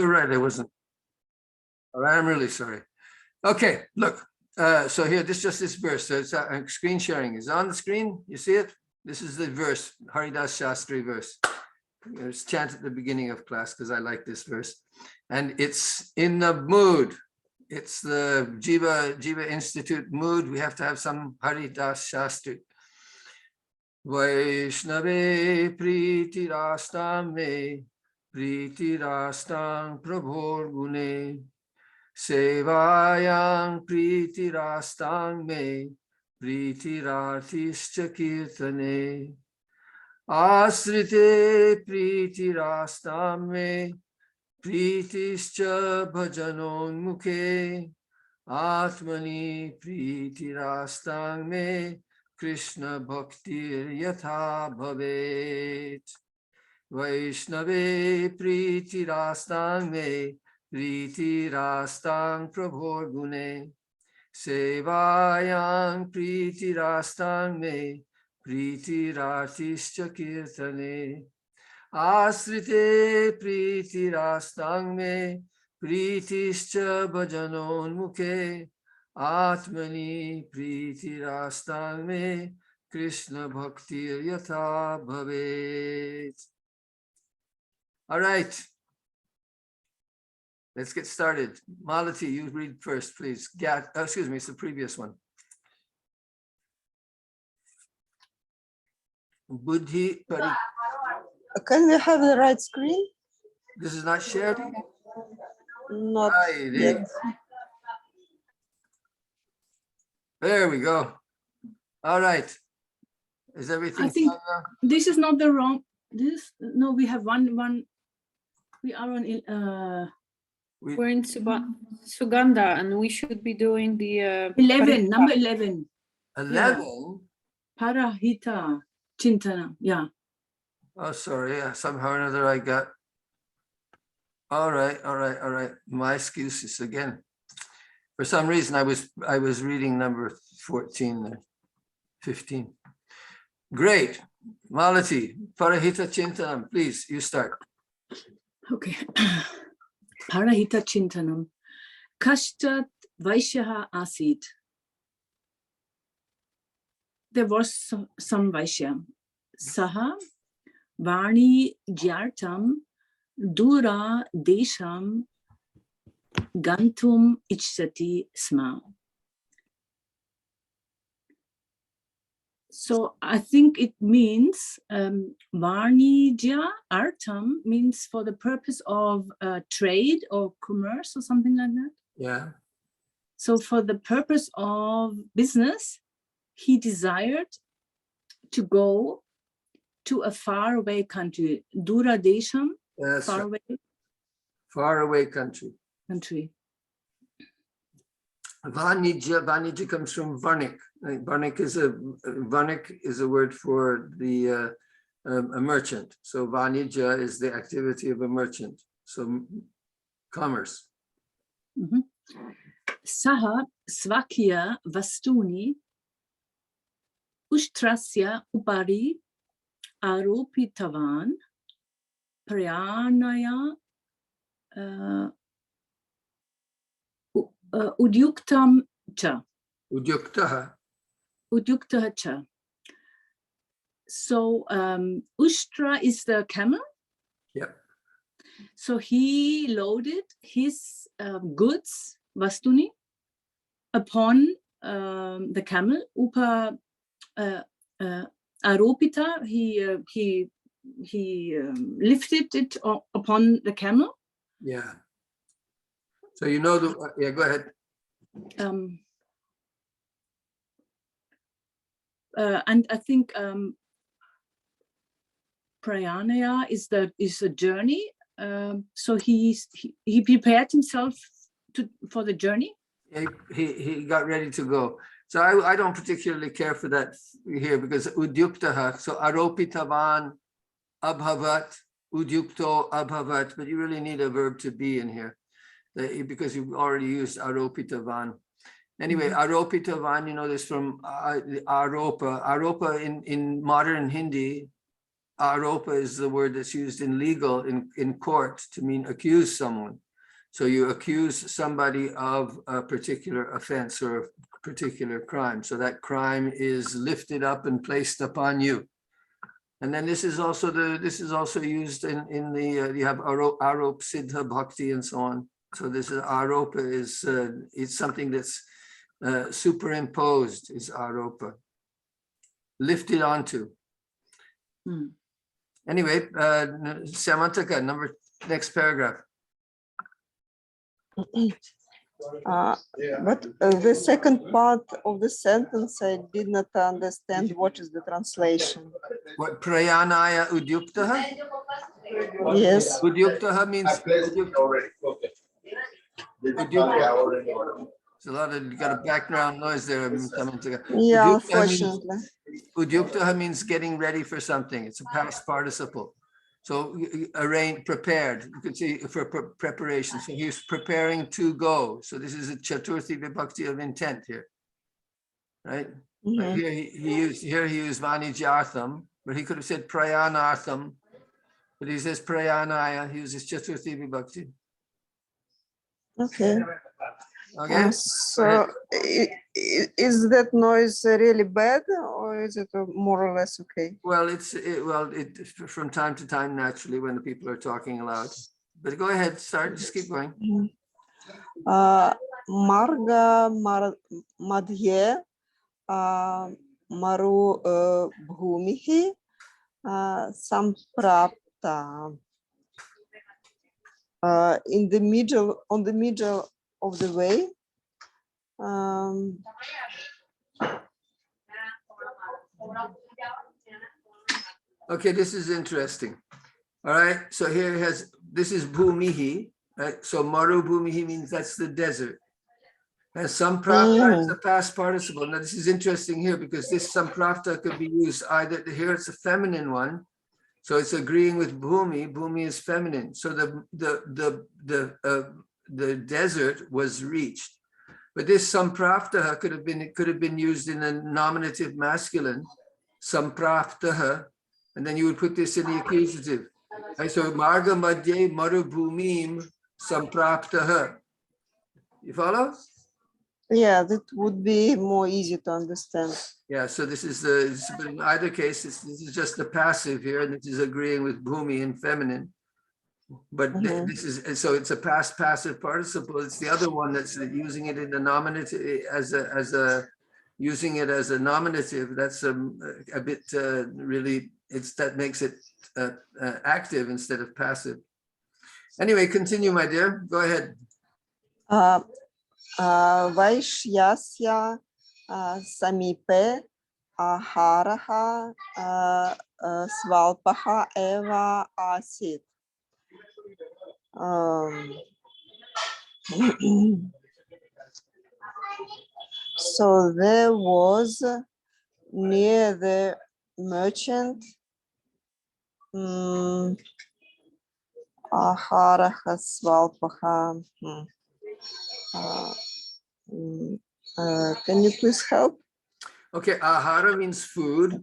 you're right, I wasn't. All right, I'm really sorry. Okay, look. So here, just this verse. So it's screen sharing is on the screen. You see it? This is the verse, Haridas Shastri verse. It's chanted at the beginning of class because I like this verse. And it's in the mood. It's the Jiva Institute mood. We have to have some Haridas Shastri. Vaishnave priti rastam me, priti rastam prabhor gune, sevayang priti rastam me, priti ratischa kirtane, asrite priti rastam me, pritischa bhajanon mukhe, atmani priti rastam me, Krishna bhaktir yatha bhavet. Vaishnave priti rastang me, priti rastang prabhor gune. Sevayang priti rastang me, priti ratischa kirtane. Asrite priti rastang me, pritischa bhajanon mukhe. Atmani priti rastang me, Krishna bhaktir yatha bhavet. All right, let's get started. Malati, you read first, please. Excuse me, it's the previous one. Buddhi pari. Can we have the right screen? This is not shared? Not yet. There we go. All right. Is everything? I think this is not the wrong. No, we have one. We are on. We're in Sugandha, and we should be doing the 11, number 11. 11. Parahita Chintana. Yeah. Oh, sorry. Yeah, somehow or another I got. All right. My excuses again. For some reason, I was reading number 14 there, 15. Great. Malati, Parahita Chintanam, please, you start. Okay. Parahita Chintanam. Kashtat Vaishyaha Asid. There was some Vaishya. Saha Vani Gyartam Dura Desham Gantum Ichsati Sma. So I think it means Varnija Artam means for the purpose of trade or commerce or something like that. Yeah. So for the purpose of business, he desired to go to a faraway country. Dura Desham, faraway country. Vanija comes from Varnik. Varnik is a word for the a merchant. So Vanija is the activity of a merchant. So commerce. Saha Svakia Vastuni Ushtrasya Upari Aropitavan Prayanaya Udyuktam cha. Udyuktaha cha. So Ushtra is the camel. Yep. So he loaded his goods, Vastuni, upon the camel. Upa Aropita, he lifted it upon the camel. Yeah. So you know the go ahead. And I think Prayanaya is a journey. So he prepared himself for the journey. He got ready to go. So I don't particularly care for that here because udyuktaha, so aropitavan abhavat, udyukto abhavat, but you really need a verb to be in here because you've already used aropitavan. Anyway, aropitavan, you know this from aropa. Aropa in modern Hindi, aropa is the word that's used in legal, in court, to mean accuse someone. So you accuse somebody of a particular offense or a particular crime. So that crime is lifted up and placed upon you. And then this is also used in the you have arop, siddha, bhakti, and so on. So this is aropa is it's something that's superimposed, is aropa, lifted onto. Anyway, Samantaka, next paragraph. But the second part of the sentence, I did not understand what is the translation. What, prayanaya udyuktaha? Yes. Udyuktaha means there's a lot of, you got a background noise there. Yeah, unfortunately. Udyuktaha means getting ready for something. It's a past participle. So arrange, prepared, you could say for preparation. So he's preparing to go. So this is a chaturthi vibhakti of intent here, right? Like here he used vanijartham, but he could have said prayanartham, but he says prayanaya. He uses chaturthi vibhakti. Okay. Okay. So is that noise really bad, or is it more or less okay? Well, it from time to time, naturally, when the people are talking aloud. But go ahead, just keep going. Marga madhye maru bhumihi samprapta. In the middle, on the middle of the way. Okay, this is interesting. All right, so here it has, this is bhumihi, right? So maru bhumihi means that's the desert. And samprapta is a past participle. Now this is interesting here because this samprapta could be used either, here it's a feminine one, so it's agreeing with bhumi. Bhumi is feminine. So the desert was reached. But this sampraptaha could have been used in a nominative masculine, sampraptaha, and then you would put this in the accusative. Right? So marga madhye marubhumim sampraptaha. You follow? Yeah, that would be more easy to understand. Yeah, so this is but in either case, this is just the passive here, and this is agreeing with bhumi in feminine. But this is, so it's a past passive participle. It's the other one that's using it in the nominative using it as a nominative. That's a bit really, that makes it active instead of passive. Anyway, continue, my dear. Go ahead. Vaishyasya samipe aharaha svalpaha eva asit. So there was near the merchant aharaha svalpaha. Can you please help? Okay, ahara means food,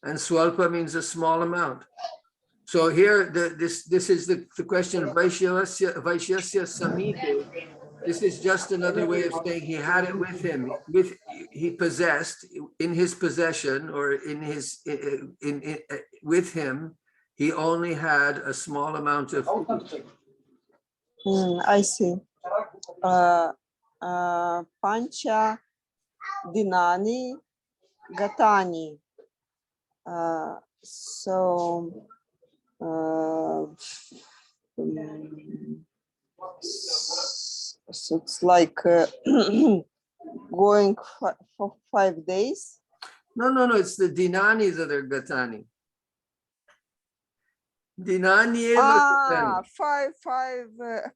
and swalpa means a small amount. So here, this is the question of Vaishyasya Samipe. This is just another way of saying he had it with him. He possessed, in his possession, or in his with him, he only had a small amount of food. I see. Pancha dinani gatani. So it's like going for 5 days. No, it's the dinani that are gatani. Dinani.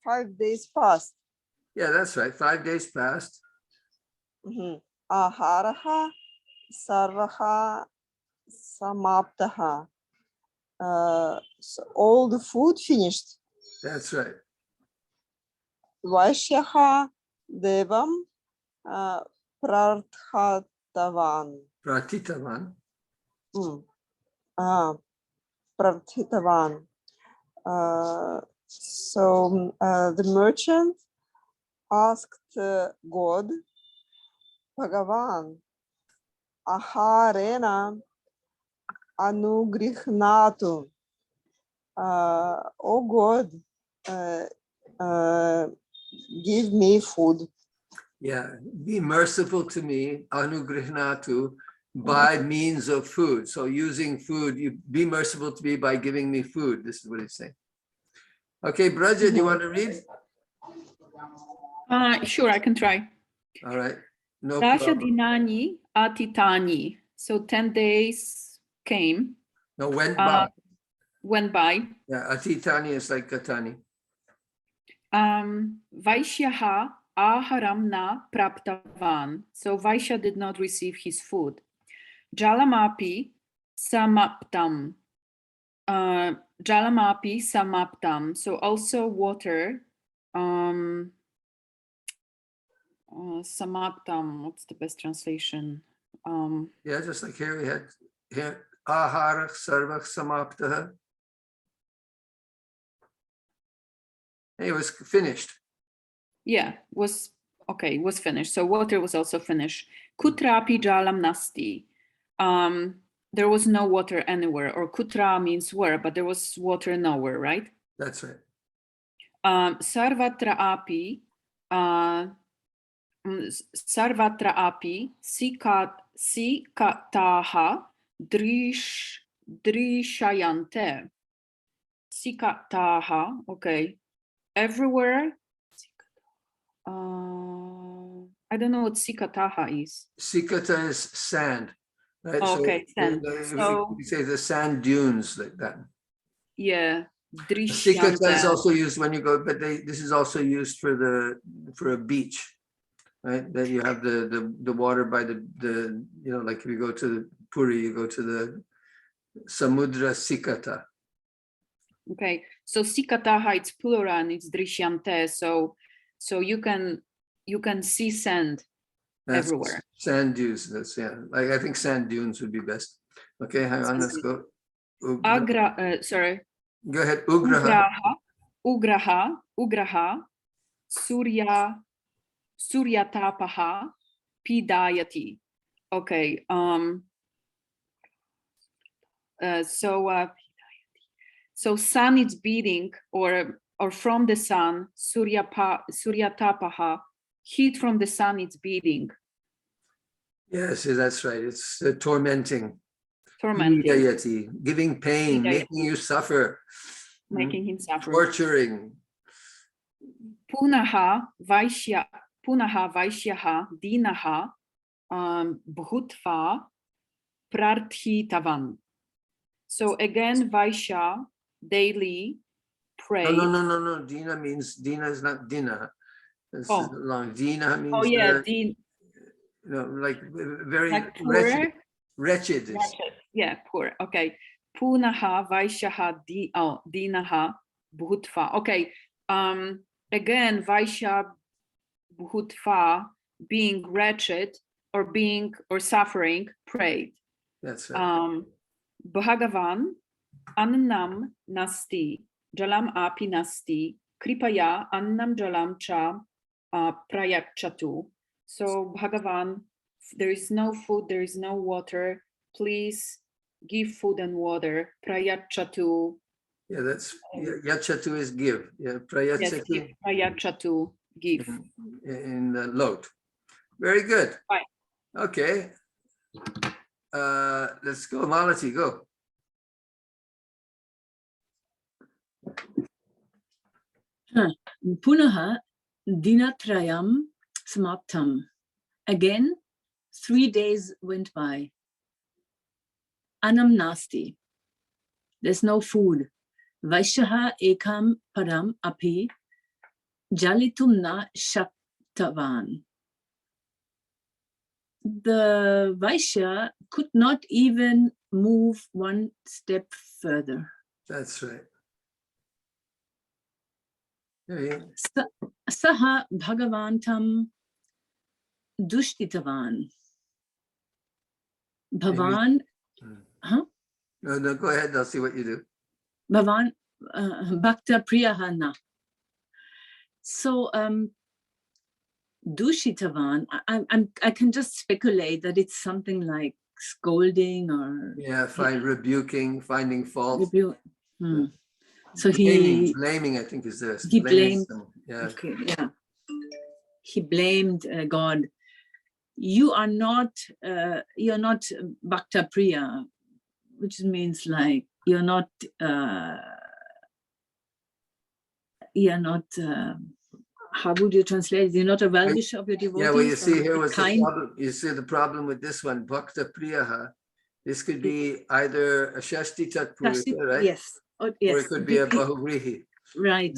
5 days past. Yeah, that's right. 5 days passed. Aharaha sarvaha samaptaha. So all the food finished. That's right. Vaishyaha devam prarthatavan. Pratitavan. prarthitavan. So the merchant asked God, Bhagavan, aharena anugrihnatu. Oh God, give me food. Yeah, be merciful to me, anugrihnatu, by means of food. So using food, you be merciful to me by giving me food. This is what he's saying. Okay, Braja, do you want to read? Sure, I can try. All right, no Dasha problem. dinani atitani. So 10 days came, No, went by. went by. Yeah, atitani is like katani. Vaishyaha aharam na praptavan. So Vaishya did not receive his food. Jalamapi samaptam. Jalamapi samaptam. So also water. Samaptam. What's the best translation? Yeah, just like here we had here ahara sarvak samaptaha. It was finished. Yeah, was okay, was finished. So water was also finished. Kutrapi jalam nasti. There was no water anywhere, or kutra means where, but there was water nowhere, right? That's right. Sarvatra api, sarvatra api, sikataha drishayante. Sikataha, okay. Everywhere. I don't know what sikataha is. Sikata is sand, right? Oh, okay, sand. So we say the sand dunes like that. Yeah, Sikata is drishyanta. also used when you go, but this is also used for a beach, right? That you have the water by the you know, like if you go to Puri, you go to the Samudra Sikata. Okay, so sikataha, it's plural and it's drishyante. So you can see sand everywhere. Sand dunes. That's, yeah. Like I think sand dunes would be best. Okay, hang on. Let's go. Sorry. Go ahead. Ugraha. Suryatapaha pidayati. Okay. So sun is beating, or from the sun, suryatapaha, heat from the sun is beating. Yes, that's right. It's tormenting. Tormenting. Giving pain, making you suffer. Making him suffer. Torturing. Punaha Vaishyaha Dinaha Bhutva Prarthitavan. So again, Vaishya daily prayed. No. Dina is not Dina. This is long. Dina means. Oh yeah, Din. Like very like poor. Wretched. Yeah, poor. Okay. Punaha Vaishyaha Dinaha Bhutva. Okay. Again, Vaishya Bhutva, being wretched or suffering, prayed. That's right. Bhagavan annam nasti, jalam api nasti, kripaya annam jalam cha prayachatu. So Bhagavan, there is no food, there is no water. Please give food and water. Prayachatu. Yeah, that's yachatu is give. Yeah, prayachatu. Yes, prayachatu, give. In the lot. Very good. Right. Okay. Let's go, Malati, go. Punaha dinatrayam samaptam. Again, 3 days went by. Anam nasti. There's no food. Vaishyaha ekam param api jalitum na shaktavan. The Vaishya could not even move one step further. That's right. Saha Bhagavantam Dushtitavan. Bhavan. No, go ahead. I'll see what you do. Bhavan Bhakta Priyahana. So Dushitavan, I can just speculate that it's something like scolding or rebuking, finding fault. So blaming, I think is this. He blamed. Yeah. Okay, yeah. He blamed God. You're not Bhakta Priya, which means like you're not how would you translate? You're not a well-wisher of your devotees. Yeah, well, you see here was the problem. You see the problem with this one, Bhakta Priyaha. This could be either a Shashti Tat Purusha, right? Yes. Or it could be a Bahuvrihi. Right.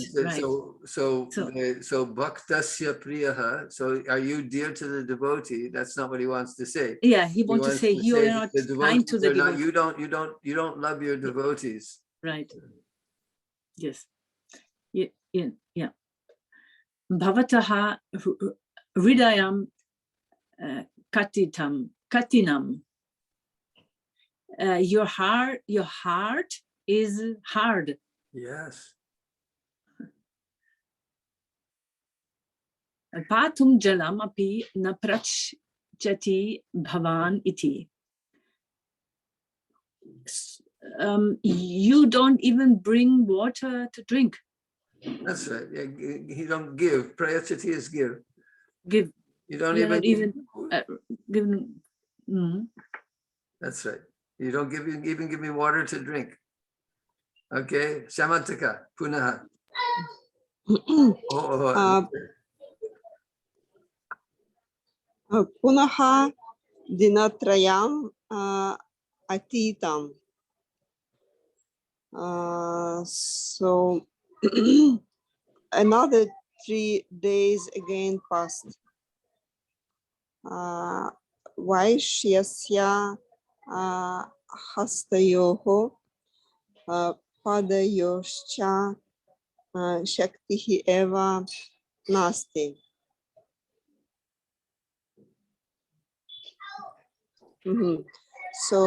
So Bhaktasya Priyaha. So are you dear to the devotee? That's not what he wants to say. Yeah, he wants to say you're not kind to the devotee. You don't love your devotees. Right. Yes. Yeah. Bhavataha hridayam katinam. Your heart is hard. Yes. Patum jalam api na prachchati bhavan iti. You don't even bring water to drink. That's right. You don't give. Prayachati is give. Give. You don't even give. That's right. You don't even give me water to drink. Okay. Shamantaka, punaha. Punaha dinatrayam atitam. So another 3 days again passed. Vaishyasya hastayoho padayoscha shaktihi eva nasti. So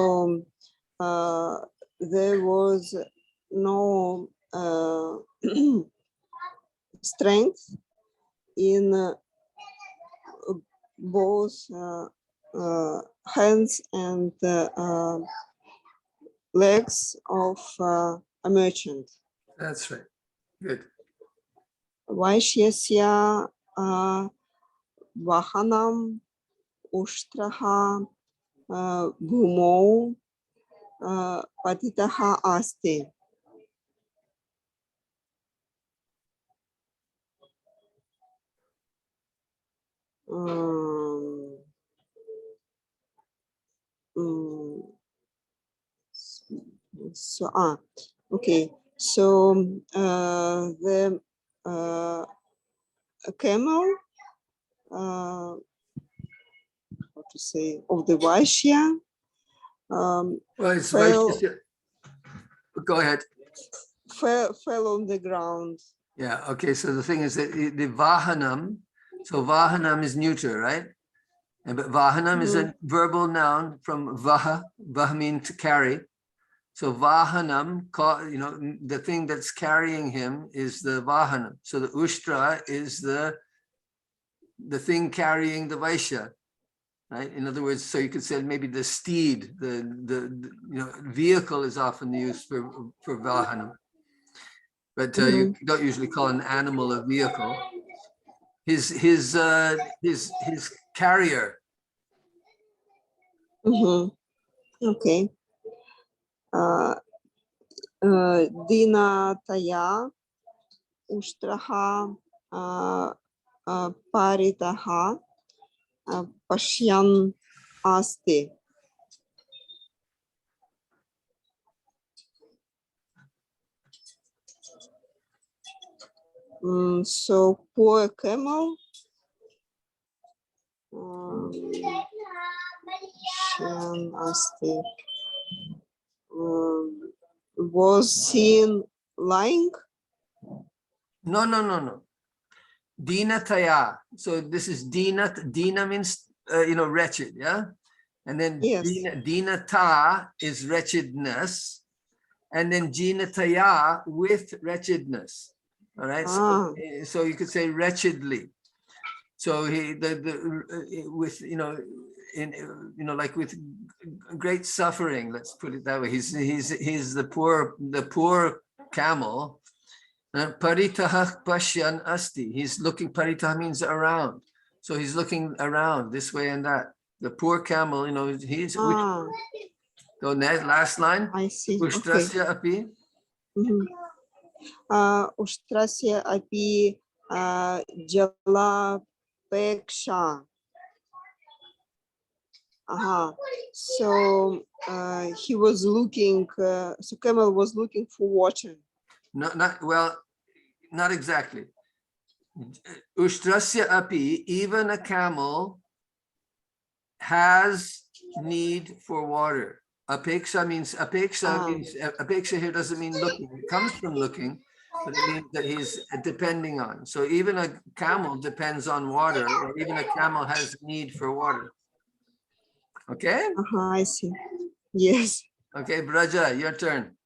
there was no strength in both hands and legs of a merchant. That's right. Good. Vaishyasya vahanam ushtraha bhumau patitaha asti. Okay. So the camel, how to say, of the Vaishya. Well, it's Vaishya. Go ahead. Fell on the ground. Yeah. Okay. So the thing is that the vahanam. So vahanam is neuter, right? But vahanam is a verbal noun from vaha. Vaha means to carry. So vahanam, the thing that's carrying him is the vahanam. So the ushtra is the thing carrying the Vaishya, right? In other words, so you could say maybe the steed, the vehicle is often used for vahanam, but you don't usually call an animal a vehicle. His carrier. Okay. Dinataya ushtraha paritaha pashyan asti. So poor camel was seen lying? No. Dinataya. So this is dinat. Dina means wretched, yeah. And then yes. dinata is wretchedness, and then jinataya with wretchedness. All right. So you could say wretchedly. So he with like with great suffering. Let's put it that way. He's the poor camel. Paritah pashyan asti. He's looking. Paritah means around. So he's looking around this way and that. The poor camel, he's. So last line. I see. Ushtrasya api. Ushtrasya api jala peksha. So he was looking. So camel was looking for water. Not exactly. Ushtrasya api, even a camel has need for water. Apeksha means apeksha here doesn't mean looking. It comes from looking, but it means that he's depending on. So even a camel depends on water, or even a camel has need for water. Okay? I see. Yes. Okay, Braja, your turn.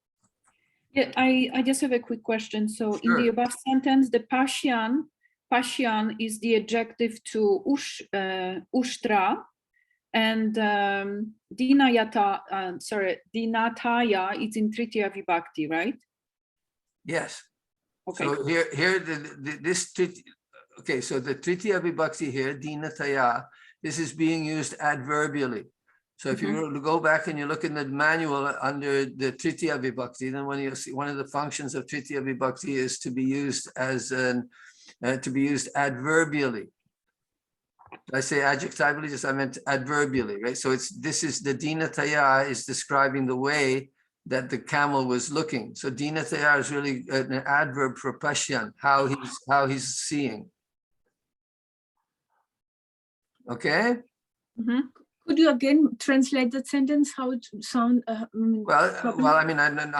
Yeah, I just have a quick question. So in the above sentence, the Pashyan is the adjective to ushtra, and dinataya is in Tritiya Vibhakti, right? Yes. Okay. So here so the Tritiya Vibhakti here, dinataya, this is being used adverbially. So if you go back and you look in the manual under the Tritiya Vibhakti, then when you see one of the functions of Tritiya Vibhakti is to be used as adverbially. Did I say adjectively? Just I meant adverbially, right? So this is the dinataya is describing the way that the camel was looking. So dinataya is really an adverb for pashyan, how he's seeing. Okay. Could you again translate that sentence? How it sound? I'll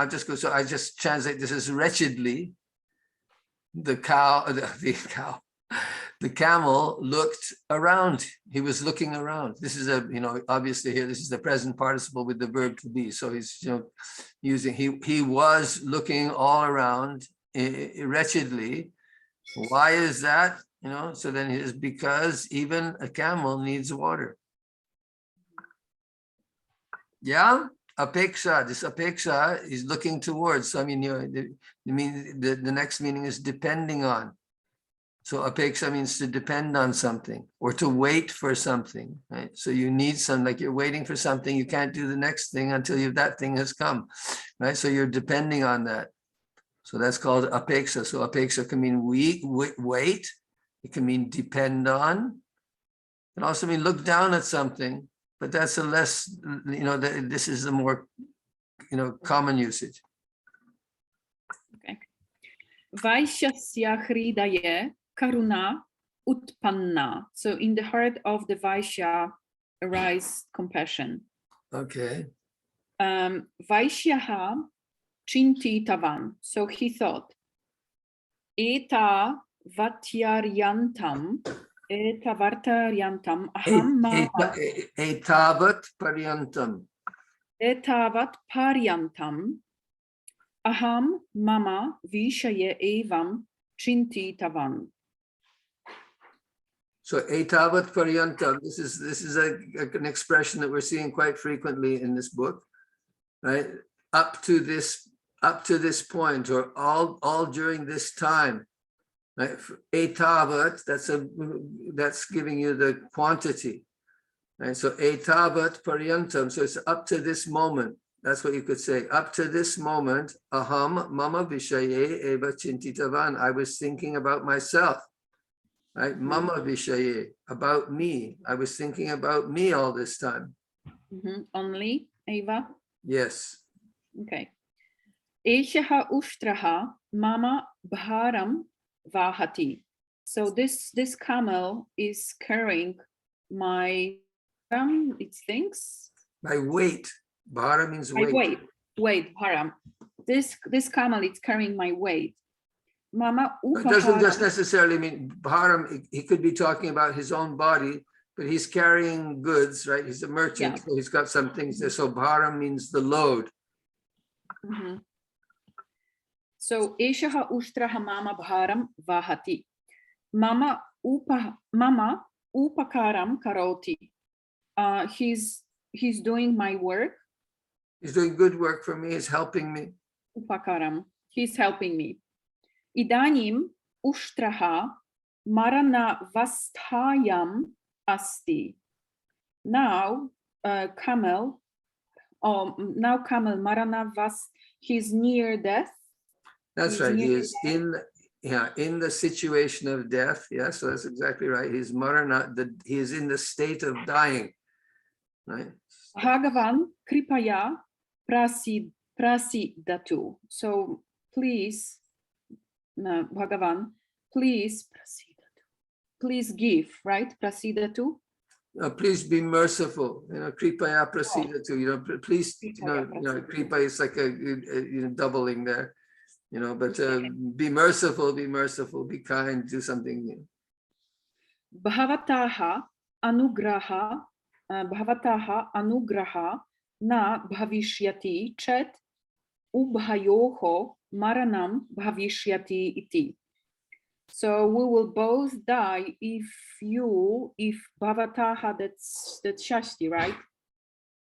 just go. So I just translate this as wretchedly. The camel looked around. He was looking around. This is obviously here, this is the present participle with the verb to be. So he's, using, he was looking all around wretchedly. Why is that? So then it is because even a camel needs water. Yeah. Apeksha, this apeksha is looking towards. So, the next meaning is depending on. So apeksha means to depend on something or to wait for something, right? So you need some, like you're waiting for something, you can't do the next thing until that thing has come, right? So you're depending on that. So that's called apeksha. So apeksha can mean wait. It can mean depend on. It can also mean look down at something, but that's a less, this is the more, common usage. Okay. Vaishyasya hridaye karuna utpanna. So in the heart of the Vaishya arise compassion. Okay. Vaishyaha chintitavan. So he thought, eta vartaryantam aham mama. Etavat paryantam. Etavat paryantam aham mama vishaye evam chintitavan. So etavat paryantam, this is an expression that we're seeing quite frequently in this book, right? Up to this point, or all during this time, right? Etavat, that's giving you the quantity, right? So etavat paryantam, so it's up to this moment. That's what you could say. Up to this moment, aham mama vishaye eva chintitavan. I was thinking about myself. Right? Mama vishaye, about me. I was thinking about me all this time. Only, Eva? Yes. Okay. Eshaha ushtraha mama bharam vahati. So this camel is carrying my it thinks. My weight. Bhara means weight. Weight, bharam. This camel is carrying my weight. Mama It doesn't just necessarily mean bharam. He could be talking about his own body, but he's carrying goods, right? He's a merchant, so he's got some things there. So bharam means the load. So Eshaha Ushtraha Mama Bharam Vahati. Mama Upakaram Karoti. He's doing my work. He's doing good work for me. He's helping me. Upakaram. He's helping me. Idanim Ushtraha Marana Vasthayam Asti. Now, Camel Marana Vas, he's near death. That's He's right. He near is in the situation of death. Yeah, so that's exactly right. He's marana, he is in the state of dying. Right. Bhagavan Kripaya Prasidatu. So please, Bhagavan, please give, right? Prasidatu. Please be merciful. Kripaya prasidatu. Please, kripa is like a doubling there. But be merciful, be kind, do something new. Bhavataha anugraha na bhavishyati chet ubhayoho maranam bhavishyati iti. So we will both die if bhavataha, that's Shashti, right?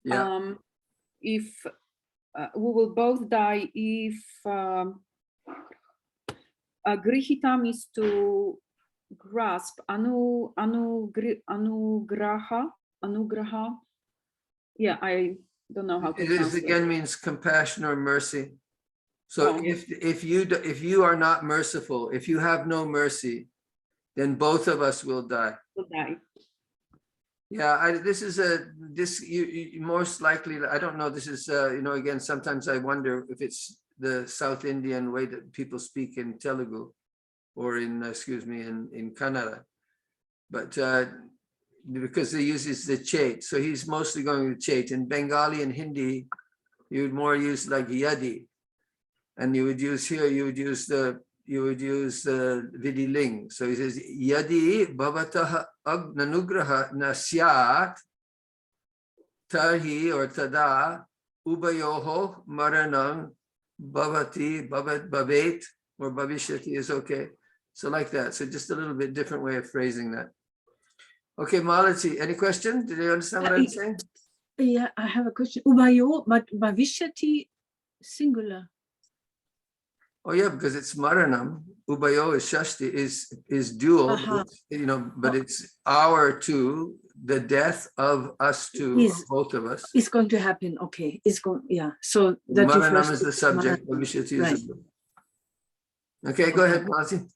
Yeah. If we will both die if grihitam is to grasp, anugraha. Yeah, I don't know how to It again means compassion or mercy. So if you are not merciful, if you have no mercy, then both of us will die. Will die. Yeah, you most likely, I don't know, this is, again, sometimes I wonder if it's the South Indian way that people speak in Telugu or in Kannada, but because they use the chait, so he's mostly going to chait. In Bengali and Hindi, you would more use like yadi, and you would use the vidiling. So he says, yadi bhavatah agnanugraha nasyat tarhi or tada ubayoho maranam bhavati bhavet or bhavishyati is okay. So like that. So just a little bit different way of phrasing that. Okay, Malati, any question? Did you understand what I'm saying? Yeah, I have a question. Ubayo, but bhavishyati singular. Oh yeah, because it's maranam. Ubayo is shashti, is dual, but it's our two, the death of us two, both of us. It's going to happen. Okay, it's going. Yeah. So that maranam is the subject. Bhavishyati is the verb. Okay, go ahead, Malati.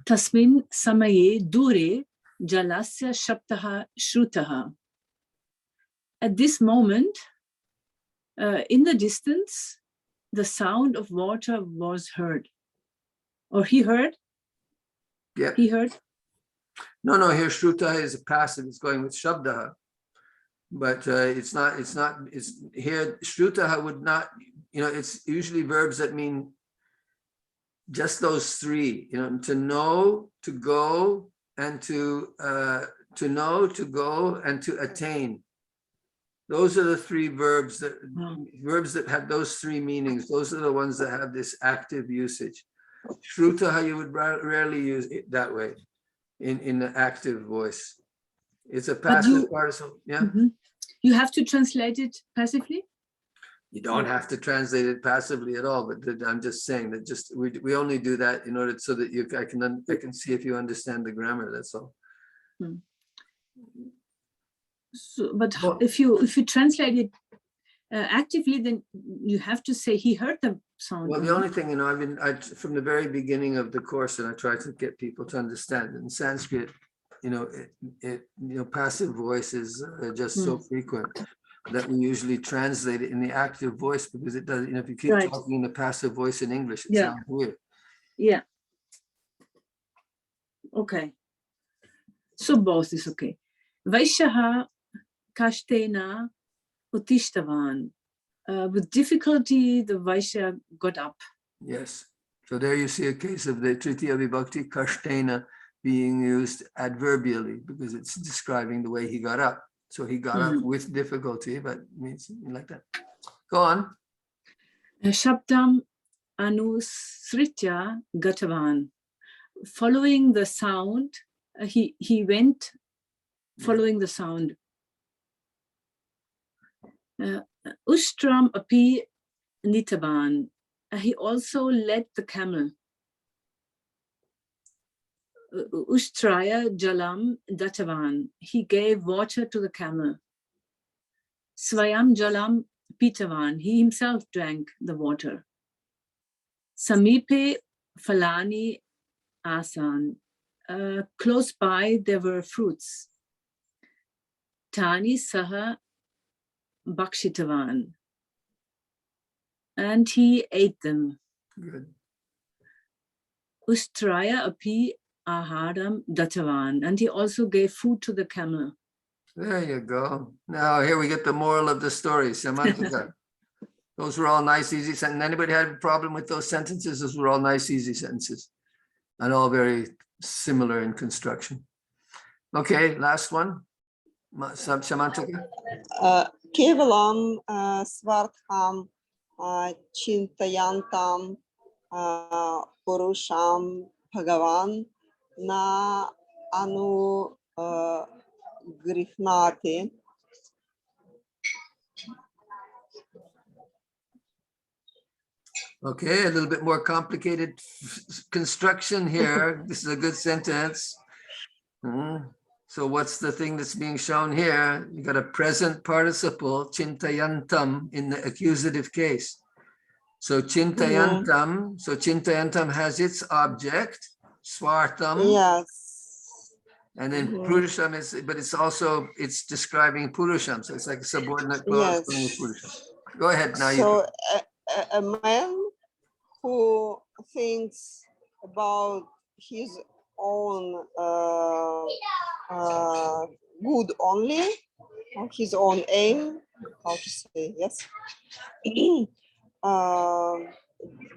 Tasmin samaye dure jalasya shabtaha shrutaha. At this moment, in the distance, the sound of water was heard. Or he heard? Yeah. He heard? No, here shruta is a passive, it's going with shabdaha. But it's here, shrutaha would not, it's usually verbs that mean just those three, to know, to go, and to know, to go, and to attain. Those are the three verbs that have those three meanings. Those are the ones that have this active usage. Shrutaha, you would rarely use it that way in the active voice. It's a passive participle. Yeah. Mm-hmm. You have to translate it passively? You don't have to translate it passively at all, but I'm just saying that we only do that in order so that I can see if you understand the grammar. That's all. Hmm. So, but if you translate it actively, then you have to say he heard the sound. Well, the only thing, from the very beginning of the course, and I try to get people to understand in Sanskrit, passive voice is just so frequent that we usually translate it in the active voice because it does, if you keep talking in the passive voice in English, it sounds weird. Yeah. Okay. So both is okay. Vaishaha kashtena utishtavan. With difficulty, the Vaishya got up. Yes. So there you see a case of the Tritiya Vibhakti kashtena being used adverbially because it's describing the way he got up. So he got up with difficulty, but means like that. Go on. Shabdam anusritya gatavan. Following the sound, he went following the sound. Ushtram api nitavan. He also led the camel. Ushtraya jalam datavan. He gave water to the camel. Swayam jalam pitavan. He himself drank the water. Samipe falani asan. Close by there were fruits. Tani saha bakshitavan. And he ate them. Good. Ustraya api aharam datavan. And he also gave food to the camel. There you go. Now here we get the moral of the story. Samantika. Those were all nice, easy sentences. Anybody had a problem with those sentences? Those were all nice, easy sentences. And all very similar in construction. Okay, last one. Samantika. Kevalam Svartham Chintayantam Purusham Bhagavan Na Anu Grihnate. Okay, a little bit more complicated construction here. This is a good sentence. So what's the thing that's being shown here? You got a present participle, chintayantam, in the accusative case. So chintayantam, so chintayantam has its object, swartam. Yes. And then purusham is, but it's also, it's describing purusham. So it's like a subordinate clause. Yes. Purusham. Go ahead now. So a man who thinks about his own good only, or his own aim, how to say, yes,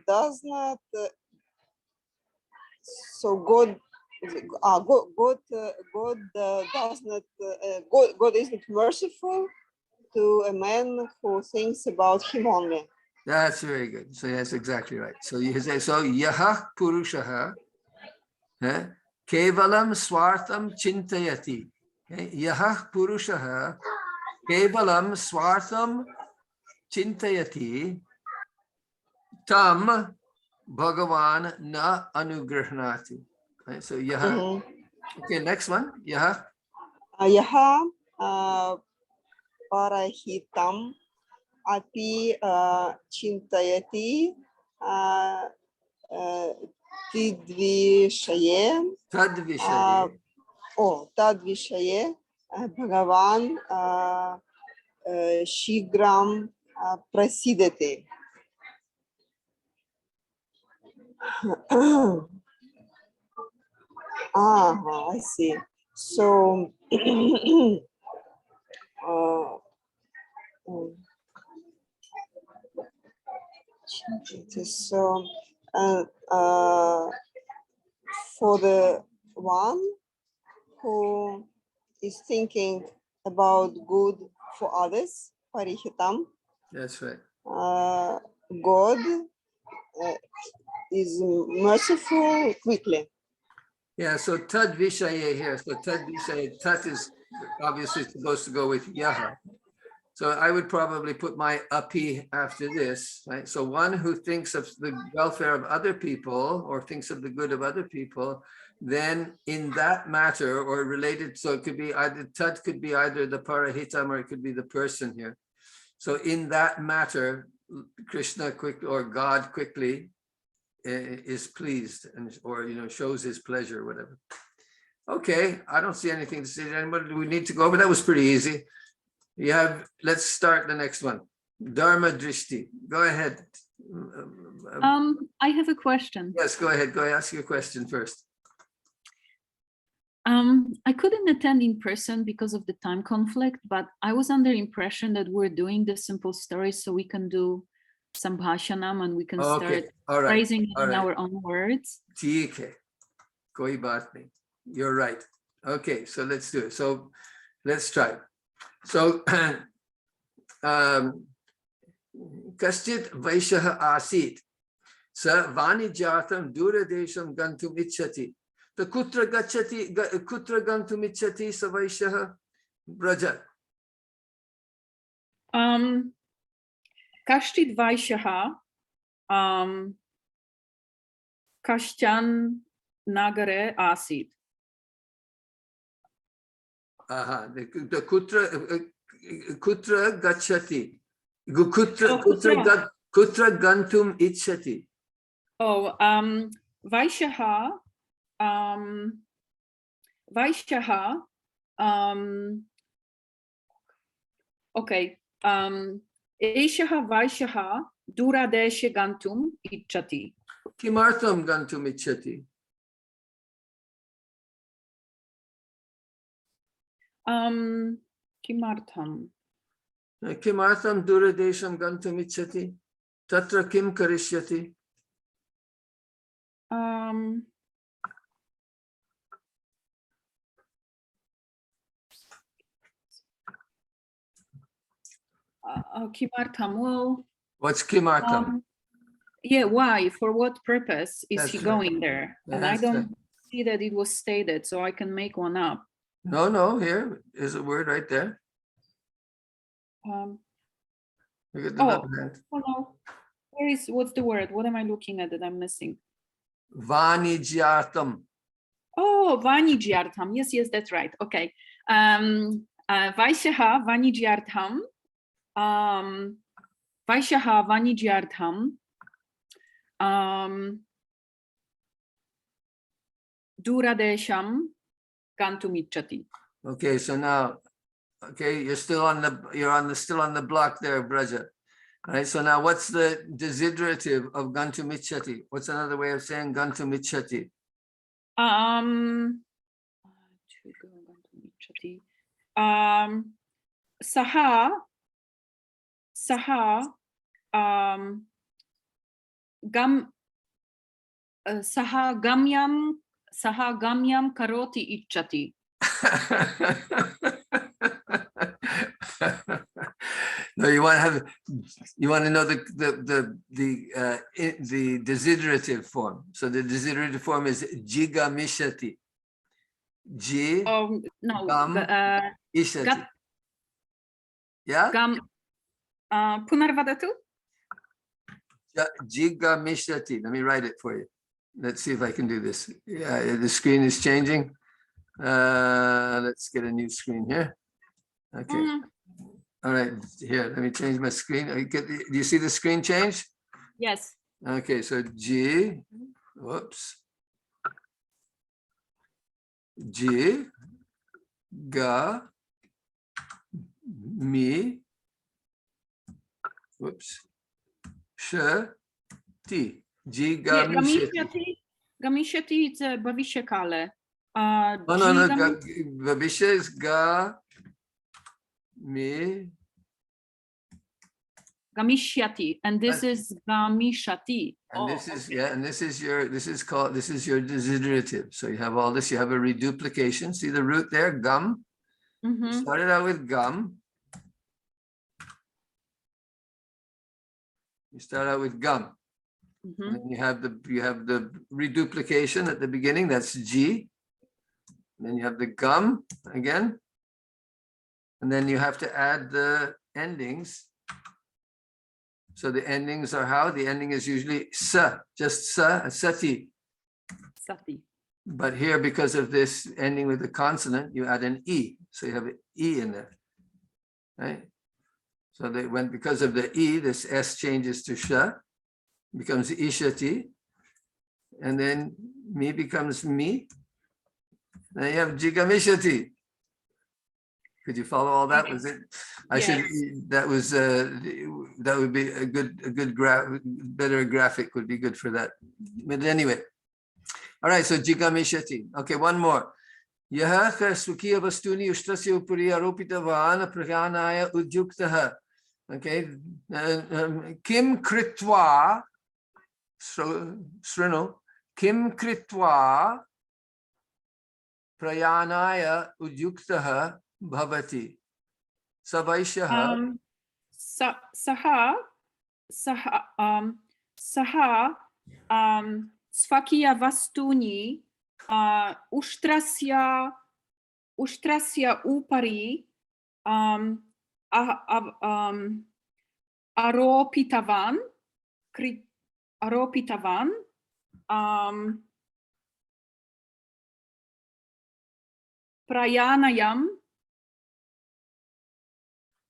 does not, so God does not, God isn't merciful to a man who thinks about him only. That's very good. So that's exactly right. So you say, so yaha purushaha kevalam swartham chintayati. Yaha purushaha kevalam swartham chintayati tam bhagavan na anugrahnati. So yaha. Okay, next one. Yaha. Yaha parahitam api chintayati tidvishaye. Tadvishaye. Tadvishaye Bhagavan shigram prasidate. I see. So so for the one who is thinking about good for others, parihitam. That's right. God is merciful quickly. Yeah, so tad vishaye here. So tad vishaye, tat is obviously supposed to go with yaha. So I would probably put my api after this, right? So one who thinks of the welfare of other people or thinks of the good of other people, then in that matter or related, so it could be either, tat could be either the parahitam or it could be the person here. So in that matter, Krishna quickly or God quickly is pleased and or shows his pleasure, whatever. Okay, I don't see anything to say to anybody. Do we need to go over? That was pretty easy. You have, let's start the next one. Dharma Drishti. Go ahead. I have a question. Yes, go ahead. Go ask your question first. I couldn't attend in person because of the time conflict, but I was under impression that we're doing the simple stories so we can do some bhashanam and we can start praising it in our own words. Theek hai. Koi baat nahi. You're right. Okay, so let's do it. So let's try. So Kaschit Vaishyaha Asit. Sa Vanijatam Duradesham Gantum Ichati. The Kutra Gachati Kutra Gantum Ichati Sa Vaishyaha Braja. Kashtit Vaishyaha Kashtan Nagare Asit. Aha, the Kutra Gachati. Kutra Gantum Ichati. Oh, Vaishyaha, okay. Eshaha Vaishyaha Duradeshe Gantum Ichati. Kimartham Gantum Ichati. Kimartham. Kimartham Duradesham Gantum Ichati. Tatra Kim Karishyati. Kimartham. Well, What's Kimartham? Yeah, why? For what purpose is That's he right. going there? And I That's don't right. see that it was stated, so I can make one up. No, here is a word right there. Look at the other hand. Oh no. What's the word? What am I looking at that I'm missing? Vanijyatam. Oh, Vanijyartham. Yes, that's right. Okay. Vaishyaha Vanijyartham. Vaishyaha Vanijyartham. Duradesham Gantumichati. Okay, so now, okay, you're still on the block there, Braja. All right, so now what's the desiderative of Gantumichati? What's another way of saying Gantumichati? Saha gamyam karoti ichati. No, you want to know the desiderative form. So the desiderative form is jigamishati. Ji. Oh no. Ishati. Yeah. Punarvadatu. Jigamishati. Let me write it for you. Let's see if I can do this. Yeah, the screen is changing. Let's get a new screen here. Okay. All right, here, let me change my screen. Do you see the screen change? Yes. Okay, so G, whoops. G, ga, mi, whoops, sh, ti. G, ga, mi, Gamishati. Gamishati is Bhavishyakale. No, Vabhisha is ga, mi. Gamishyati, and this is Gamishati. And this is your desiderative. So you have all this, you have a reduplication. See the root there, gum. You started out with gum. You start out with gum. And you have the reduplication at the beginning, that's G. And then you have the gum again. And then you have to add the endings. So the endings are how? The ending is usually sa, just sa, sati. Sati. But here, because of this ending with the consonant, you add an E. So you have an E in there, right? So because of the E, this S changes to sha, becomes ishati. And then mi becomes mi. Then you have jigamishati. Could you follow all that? Was it? That would be a good better graphic would be good for that. But anyway, all right. So jigamishati. Okay, one more. Yaha sukiya vastuni ustasya upari aropita vana pragyanaya udyuktaha. Okay, kim kritva srino kim kritva prayanaya udyuktaha bhavati. Savaishaha. Saha saha svakia vastuni ushtrasya upari aropitavan prayanayam.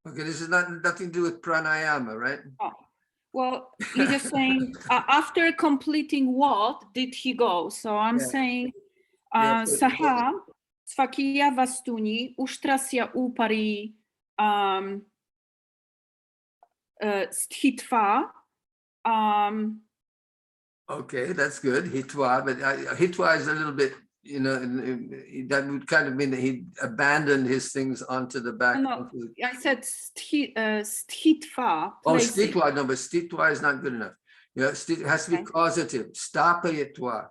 Okay, this is nothing to do with pranayama, right? Oh, well, you're just saying after completing what did he go? So I'm saying saha svakia vastuni ushtrasya upari sthitva. Okay, that's good. Hitwa, but hitwa is a little bit, that would kind of mean that he abandoned his things onto the back. No, I said sthitva. Oh, stitwa, no, but stitwa is not good enough. It has to be causative. Stapayitwa.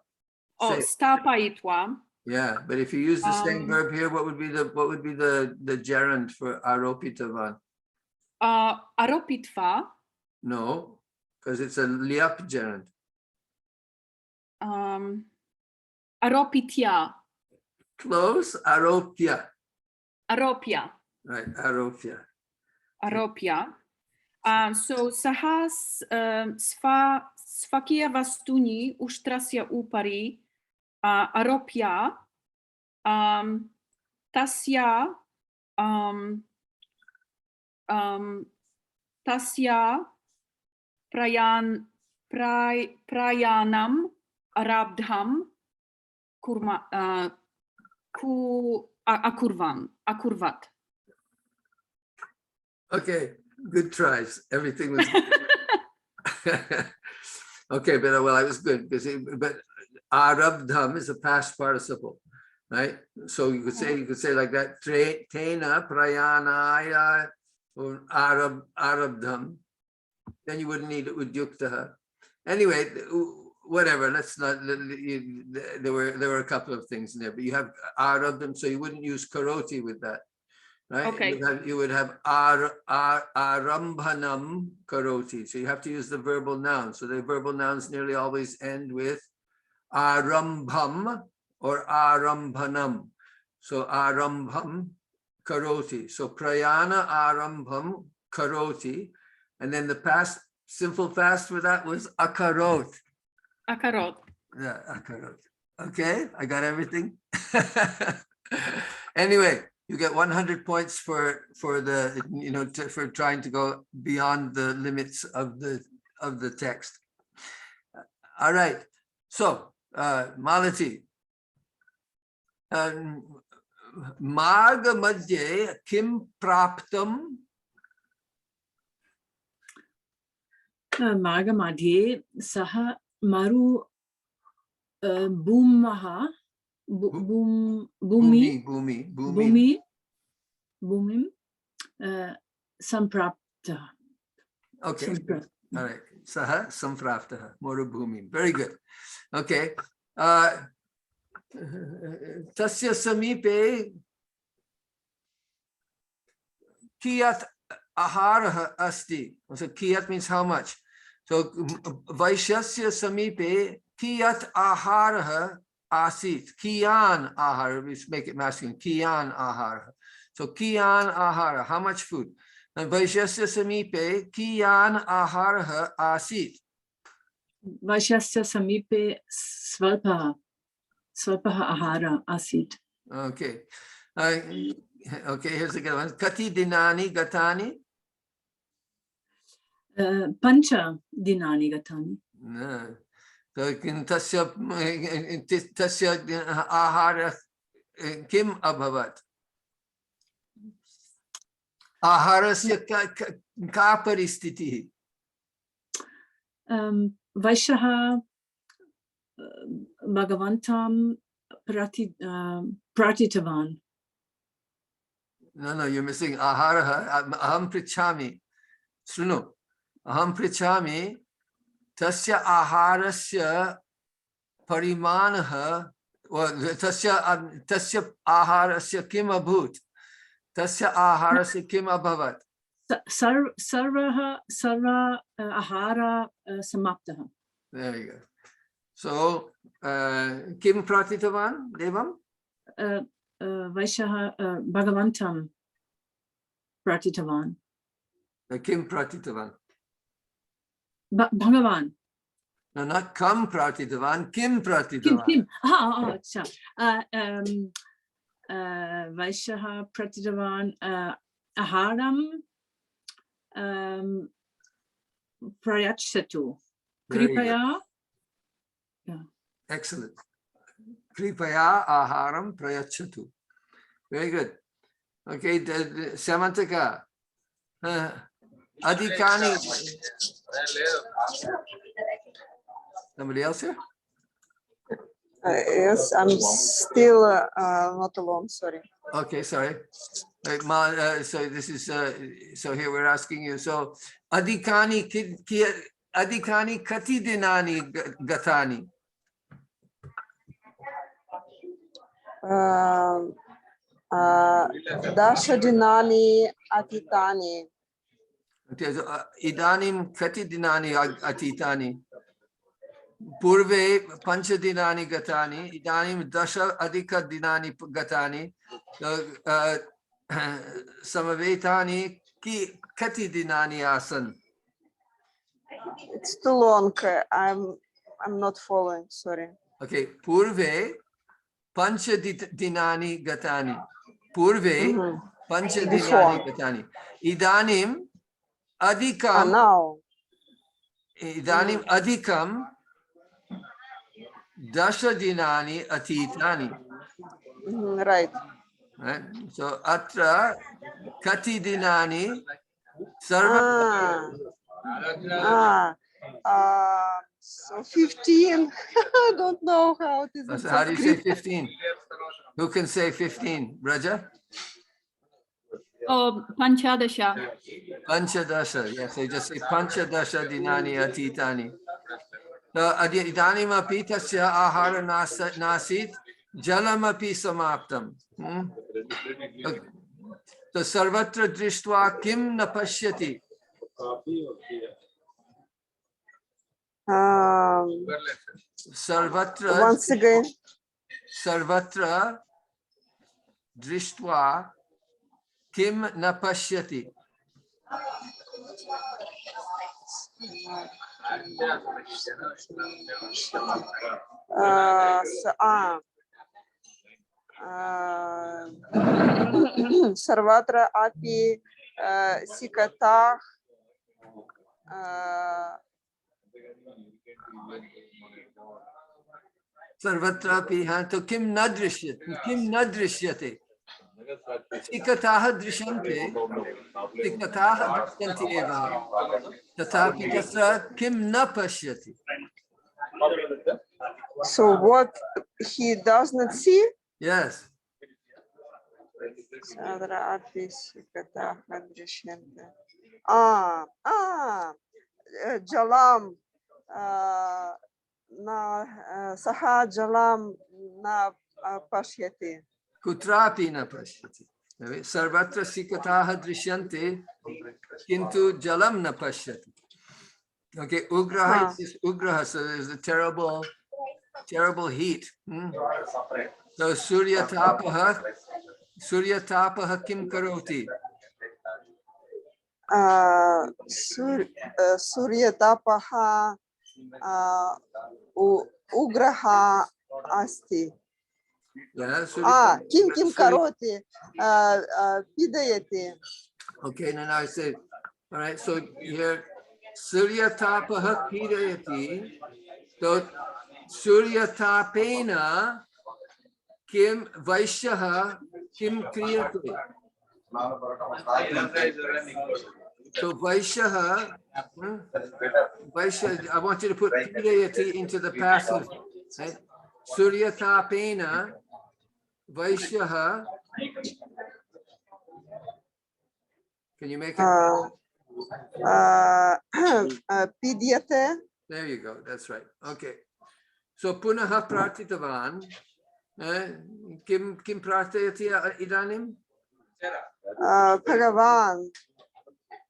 Oh, stapayitwa. Yeah, but if you use the same verb here, what would be the gerund for aropitavan? Aropitva. No, because it's a liap gerund. Aropitya. Close. Aropya. Aropya. Right. Aropya. Aropya. So saha svakia vastuni ushtrasya upari aropya tasya prayanam arabdham akurvat. Okay, good tries. Everything was okay, but well, I was good because but arabdham is a past participle, right? So you could say like that. Tena prayanaya or arabdham. Then you wouldn't need it with yuktaha. Anyway, whatever. Let's not. There were a couple of things in there, but you have arabdham, so you wouldn't use karoti with that. Right? Okay. You would have arambhanam karoti. So you have to use the verbal noun. So the verbal nouns nearly always end with arambham or arambhanam. So arambham karoti. So prayana arambham karoti. And then the past simple past for that was akarot. Akarot. Yeah, akarot. Okay, I got everything. Anyway. You get 100 points for the for trying to go beyond the limits of the text. All right, so Malati, marga madhye kim praptam? Marga madhye saha maru bhumaha Bhumim samprapta. Okay. All right. Saha samprapta. Morubhumim. Very good. Okay. Tasya samipe kiyat aharaha asti. So kiyat means how much. So Vaishyasya samipe kiyat aharaha asit. Kiyan ahara. We make it masculine. Kiyan ahara. So kiyan ahara. How much food? And Vaishyasya samipe kiyan ahara asit. Vaishyasya samipe svalpaha ahara asit. Okay. Okay, here's the good one. Kati dinani gatani? Pancha dinani gatani. No. So tasya ahara kim abhavat? Aharasya ka paristitihi? Vaishyaha bhagavantam pratitavan. No, you're missing aharaha. Aham prichami. Srunu. Aham prichami. Tasya aharasya parimanaha. Well, tasya aharasya kim abhut. Tasya aharasya kim abhavat. Sarva ahara samaptaha. There you go. So, kim pratitavan devam? Vaishaha Bhagavantam pratitavan. Kim pratitavan? Bhagavan. No, not kam pratitavan, kim pratitavan. Kim. Acha. Vaishaha pratitavan aharam prayachatu. Kripaya. Yeah. Excellent. Kripaya aharam prayachatu. Very good. Okay, Samantaka. Adhikani. Somebody else here? Yes, I'm still not alone. Sorry. Okay, sorry. So this is so here we're asking you. So adhikani kati dinani gatani? Dasha dinani atitani. Idanim kati dinani atitani? Purve pancha dinani gatani, idanim dasha adhika dinani gatani, samavetani kati dinani asan. It's too long. I'm not following. Sorry. Okay, purve pancha dinani gatani. Purve pancha dinani gatani. Idanim adhikam. Now. Idanim adhikam dasha dinani atitani. Right. Right. So atra kati dinani sarva. So 15. I don't know how it is. So how do you say 15? Who can say 15? Raja? Oh, Panchadasha. Panchadasha. Yes, they just say Panchadasha dinani atitani. So idanim api tasya ahara nasit jalam api samaptam. So sarvatra drishtva kim na pashyati? Sarvatra. Once again. Sarvatra drishtva kim na pashyati? Sarvatra api sikatah Sarvatra api to kim nadrishyate? Sikataha drishyante, sikataha drisyanti eva, tatapi tatra kim na pashyati. So what he does not see? Yes. Sadra api sikatah drishyante. Jalam na saha jalam na pashyati. Kutrapi na pashyati. Sarvatra sikataha drishyante, kintu jalam na pashyati. Okay, ugraha is ugraha, so there's a terrible heat. So surya tapaha kim karoti? Surya tapaha ugraha asti. Yeah, kim karoti pidayati. Okay, now I say, all right, so here surya tapaha pidayati. So surya tapena kim vaishyaha kim kriyate. So vaishyaha, I want you to put pidayati into the passive. Right? Surya tapena vaishyaha. Can you make it? Pidyate. There you go. That's right. Okay. So punaha pratitavan. Kim prarthayati idanim? Bhagavan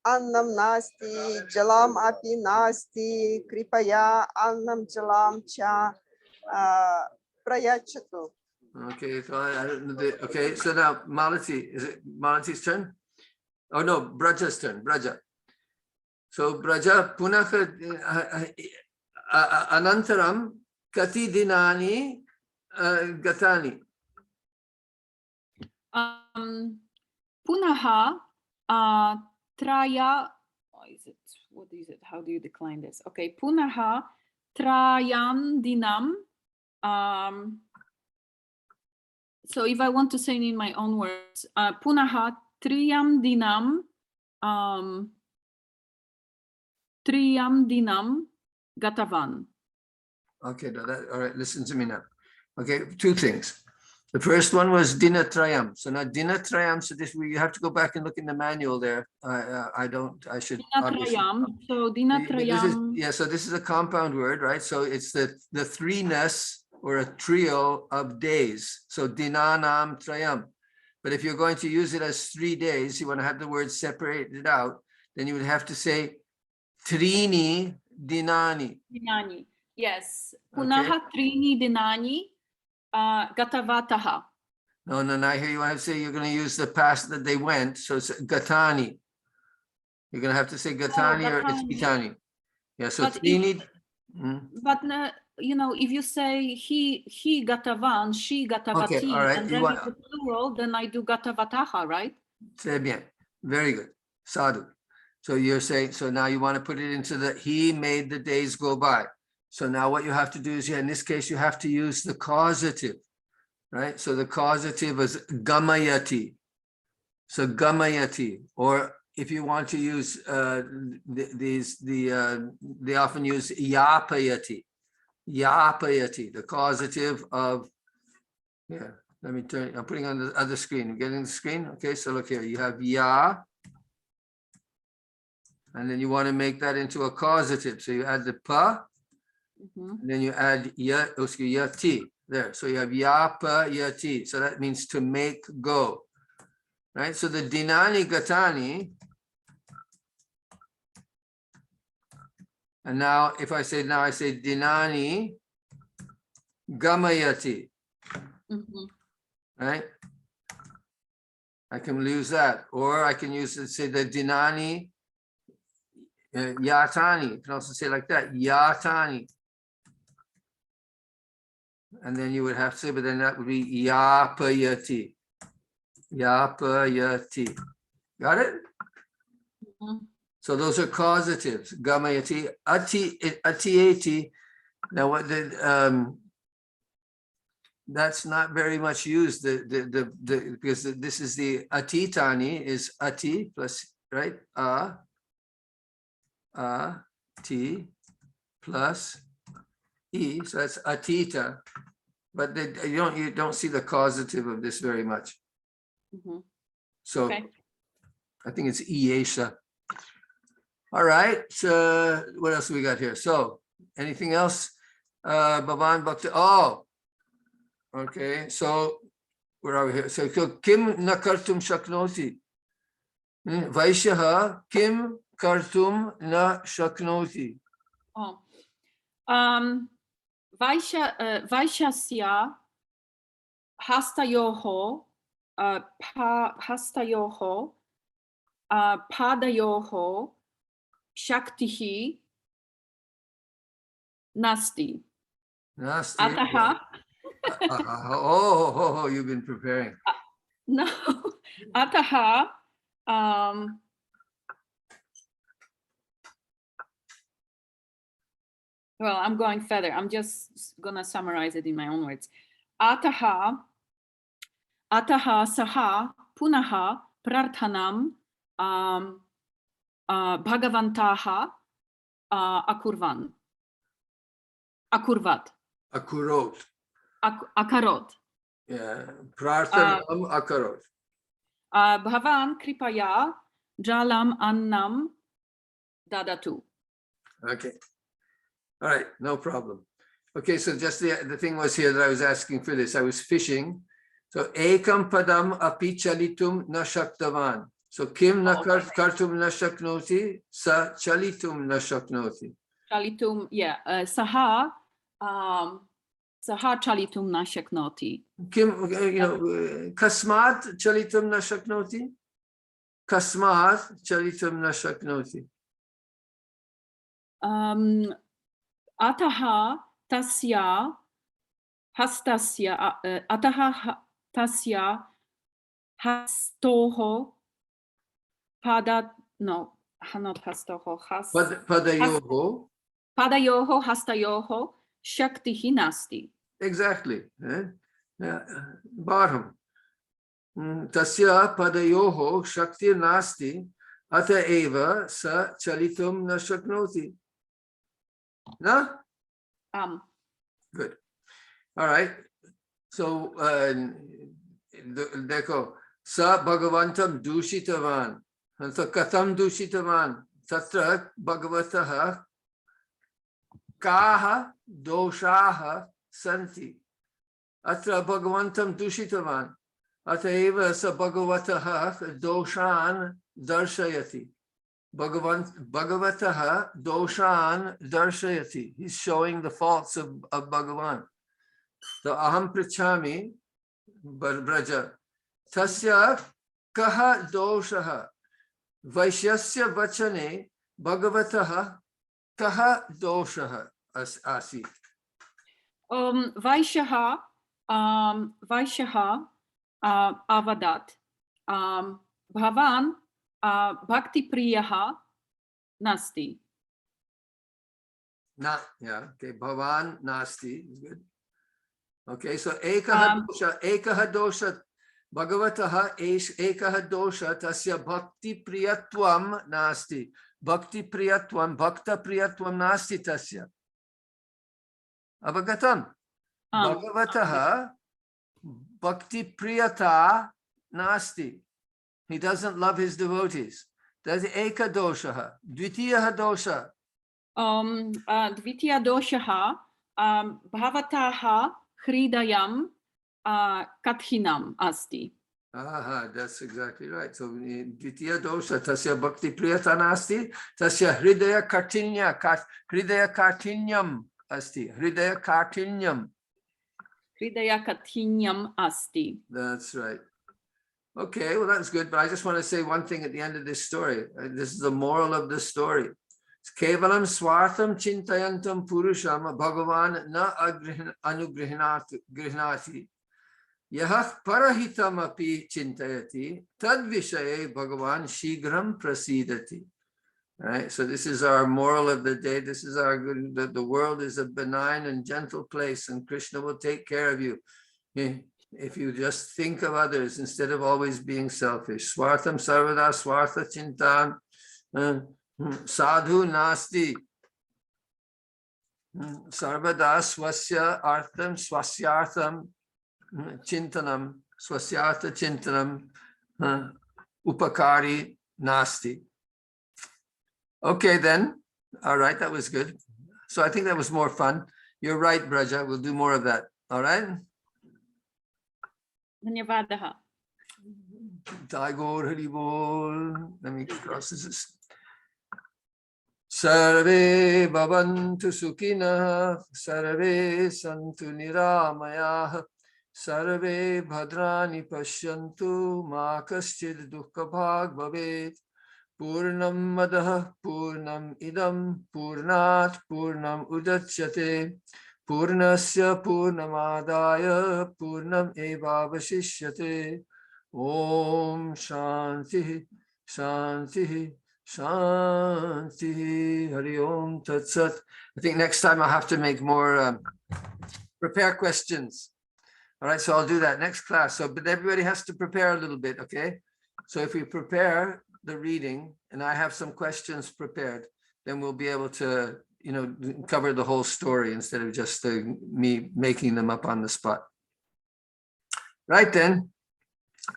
annam nasti, jalam api nasti, kripaya annam jalam cha prayachatu. Okay, so okay, so now Malati, is it Malati's turn? Oh no, Braja's turn, Braja. So Braja punaka anantaram kati dinani gatani. Punaha traya. What is it? How do you decline this? Okay, punaha trayam dinam. So if I want to say it in my own words, punaha triyam dinam gatavan. Okay, all right, listen to me now. Okay, two things. The first one was dinatrayam. So now dinatrayam, so this you have to go back and look in the manual there. I should obviously. So dinatrayam. So this is a compound word, right? So it's the threeness or a trio of days. So dinanam trayam. But if you're going to use it as 3 days, you want to have the word separated out, then you would have to say trini dinani. Dinani. Yes. Punaha trini dinani gatavataha. No, now here you have to say you're going to use the past that they went. So it's gatani. You're going to have to say gatani or it's gitani. Yeah, so trini. But you know, if you say he gatavan, she gatavati, Okay, all right. and then it's the plural, then I do gatavataha, right? Très bien. Very good. Sadhu. So you're saying, so now you want to put it into the, he made the days go by. So now what you have to do is, in this case, you have to use the causative, right? So the causative is gamayati. So gamayati, or if you want to use they often use yapayati. Yapayati, the causative of, yeah, let me turn, I'm putting on the other screen. I'm getting the screen. Okay, so look here, you have ya, and then you want to make that into a causative. So you add the pa, and then you add ya, yati there. So you have yapa yati. So that means to make go, right? So the dinani gatani. And now if I say, dinani gamayati, right? I can use that, or I can use it, say the dinani yatani. You can also say like that, yatani. And then you would have to say, but then that would be yapayati. Yapayati. Got it? So those are causatives. Gamayati, atiati. Now what that's not very much used. Because this is the atitani is ati plus, right? T plus e. So that's atita. But you don't see the causative of this very much. So I think it's iesha. All right. So what else we got here? So anything else? Bhavan Bhakti. Oh, okay. So where are we here? So kim nakartum shaknoti. Vaishyaha kim kartum na shaknoti. Oh. Vaishyasya hastayoho hastayoho padayoho shaktihi nasti. Nasti. Ataha. Oh, you've been preparing. No. Ataha. Well, I'm going further. I'm just gonna summarize it in my own words. Ataha saha punaha prarthanam bhagavantaha akurvat. Akarot. Yeah. Prarthanam akarot. Bhavan kripaya jalam annam dadatu. Okay. All right, no problem. Okay, so just the thing was here that I was asking for this. I was fishing. So ekam padam api chalitum na shaktavan. So kim na okay. kartum na shaknoti, sa chalitum na shaknoti. Chalitum, yeah. Saha chalitum na shaknoti. Kim, kasmat chalitum na shaknoti? Kasmat chalitum na shaknoti. Ataha tasya hastasya ataha tasya hastoho not hastoho Padayoho. padayoho hastayoho shaktihi nasti. Exactly. Bottom. Tasya padayoho shakti nasti ata eva sa chalitum na shaknoti. No? Good. All right. So, dekho, sa bhagavantam dushitavan. So, katham dushitavan. Tatra bhagavataha kaha doshaha santi. Atra bhagavantam dushitavan. Ateva sa bhagavataha doshan darshayati. Bhagavataha doshan darshayati. He's showing the faults of Bhagavan. So aham prichami braja. Tasya kaha doshaha. Vaishyasya vachane bhagavataha kaha doshaha asit. Vaishyaha avadat bhavan bhakti priyaha nasti. Yeah, okay. Bhavan nasti is good. Okay, so ekaha dosha bhagavataha ekaha dosha tasya bhakti priyatvam nasti. Bhakti priyatvam, bhakta priyatvam nasti tasya. Avagatam. Bhagavataha bhakti priyata nasti. He doesn't love his devotees. That's eka doshaha. Dvitiyaha dosha. Dvitiya doshaha bhavataha hridayam kathinam asti. That's exactly right. So dvitiya dosha tasya bhakti priyata nasti tasya hridaya kartinyam asti. Hridaya kartinyam. Hridaya kathinyam asti. That's right. Okay, well, that's good. But I just want to say one thing at the end of this story. This is the moral of this story. Kevalam swartham chintayantam purusham bhagavan na anugrihnati. Yah parahitam api chintayati tad vishaye bhagavan shigram prasidati. Right? So this is our moral of the day. This is our good. The world is a benign and gentle place, and Krishna will take care of you. If you just think of others instead of always being selfish. Swartham sarvada swartha chintan sadhu nasti. Sarvada swasya artham swasyartham chintanam swasyartha chintanam upakari nasti. Okay then. All right, that was good. So I think that was more fun. You're right, Braja. We'll do more of that. All right. Dhanyavadaha. Tagore Hari Bol. Let me cross this. Sarve bhavantu sukhina, sarve santu niramayah, sarve bhadrani pashyantu, ma kaschid dukkha bhag bhavet. Purnam madah purnam idam purnat purnam udachyate. Purnasya purnamadaya purnam evavashishyate. Om Shanti Shanti Shanti. Hari Om Tat Sat. I think next time I'll have to make more prepare questions. All right, so I'll do that next class. So, but everybody has to prepare a little bit, okay? So if we prepare the reading and I have some questions prepared, then we'll be able to, cover the whole story instead of just me making them up on the spot. Right then.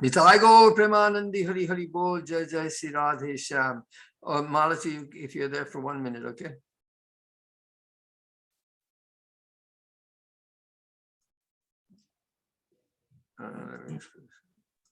Nitai Gaur Premanandi Hari Hari Bol Jai Jai Sri Radhe Shyam. Malati, if you're there for 1 minute, okay?